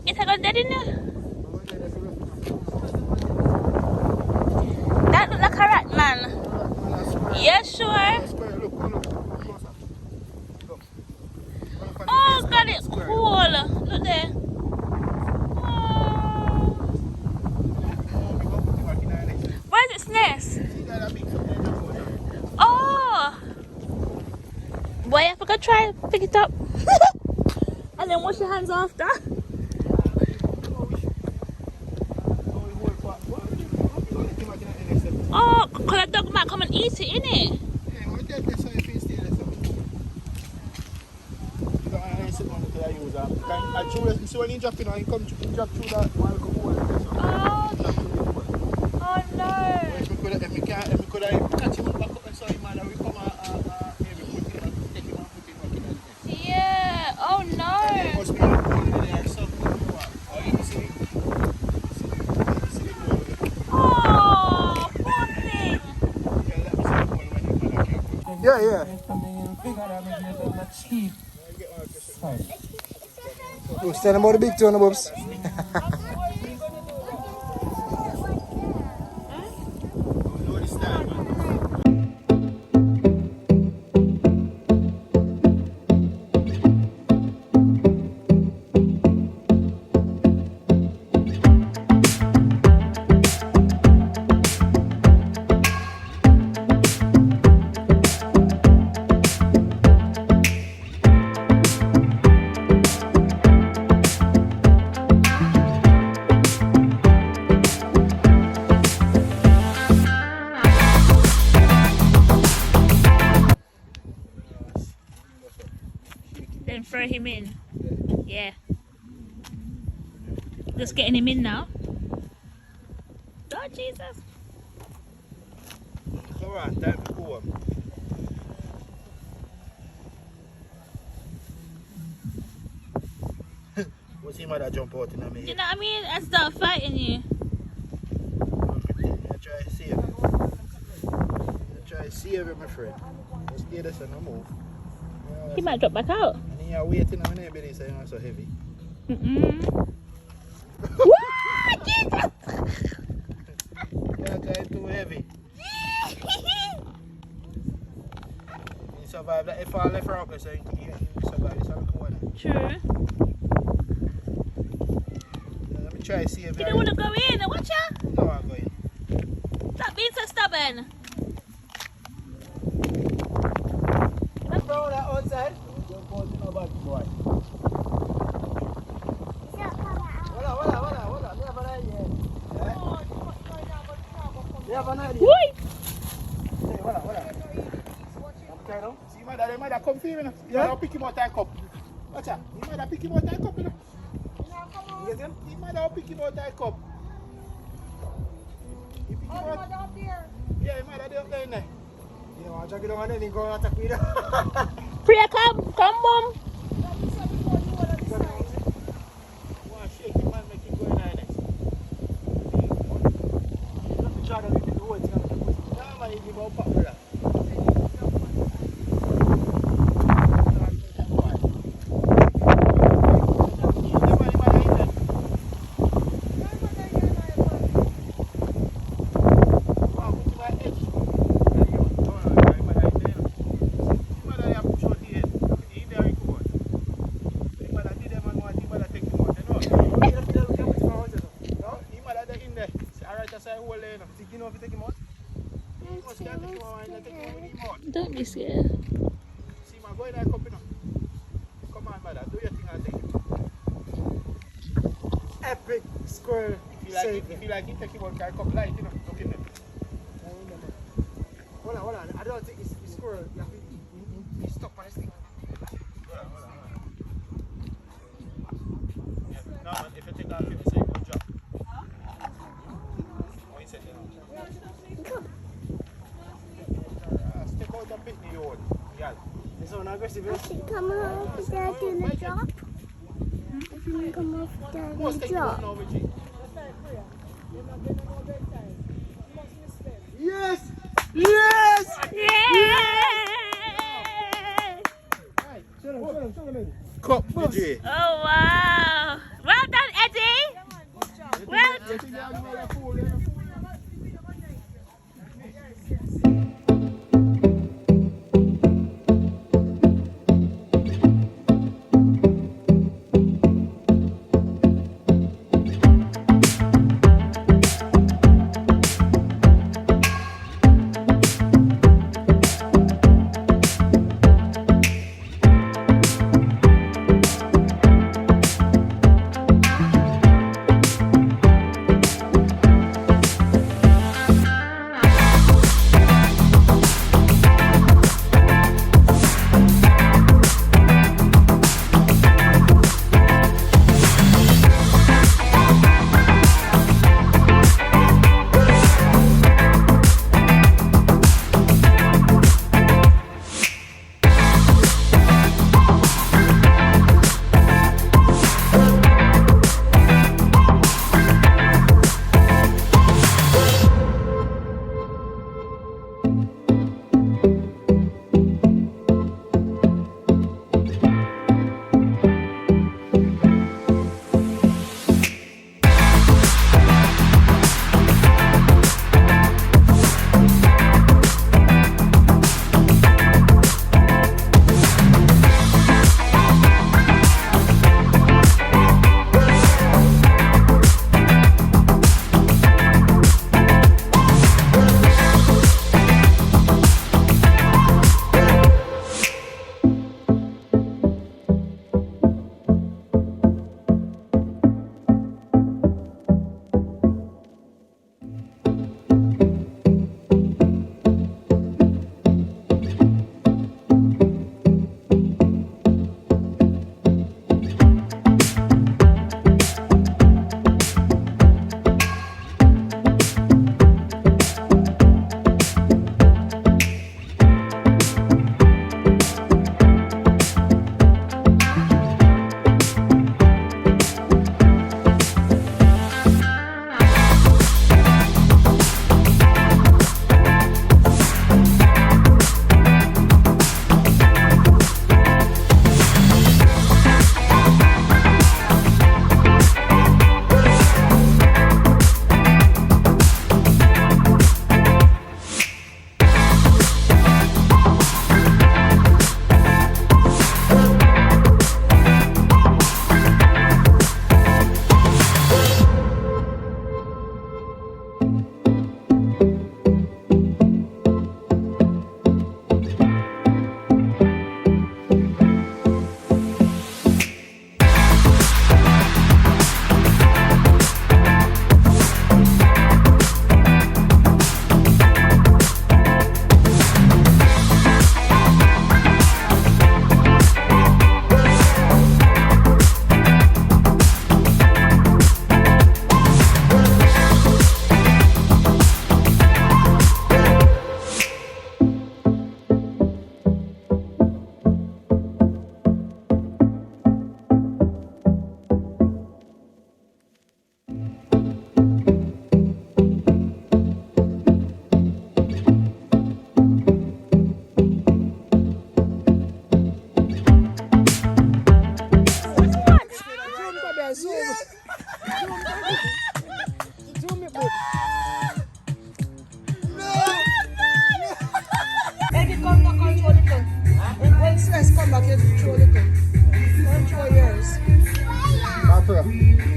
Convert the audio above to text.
Is it dead in there? That look like a rat, man. Yeah, sure. Oh, God, it's cool. Look there. Oh. Where's its nest? Oh. Boy, I forgot to try to pick it up. And then wash your hands after. Oh, because a dog might come and eat it, innit? Oh no. Yeah, oh no. Oh, poor thing. Yeah. You stand about the big two on the bobs. Then throw him in. Yeah. Just getting him in now. Oh, Jesus. It's alright, time to go home. What's him that jump out in a minute? You know what I mean? I start fighting you. I try to save you. I try to save you, my friend. Just stay there and no move. He might drop back out. And you're waiting on my belly, so you're not so heavy. What? Jesus! You're too heavy. You survive that. If I left her up there, so you survive this other corner. True. Let me try to see if You don't want to go in, watch out. No, I'm going. Stop being so stubborn. Throw that outside. Don't go to no bad boy. have an idea? Wait. Hey, hold on. Okay, now. See, they might have come for you, you know. You might have pick him out that cup. Watch out. You might have pick him out that cup, you know. You get him? He might have pick him out that cup. You pick him out. Up there. Yeah, he might have up there in there. You know, I'll drag it down and then go attack me. Priya, come, mom. One shake him and make him go in there next. Yeah, man, he give up, brother. Don't be scared. See, man, go in there, come on, mother, do your thing and take him. Epic squirrel. If you like it, take him out, carry cup light, you know, look in there. Hold on. I don't think it's squirrel. You have to you stop on this thing. Yeah, no, man, if you take off, you say good job. What you said, you know? Stick out a bit in the yard. Yeah. This one aggressive. I can come off there to the drop. I can come off there to Most the take him out drop. now, Richie. Yes! Yeah! Show them. Cup, Richie. Oh, wow. Well done, Eddie. Well done. zoom. Zoom it, bro. When you come back, control it. When stress come back, you control it. Control yours. Papa.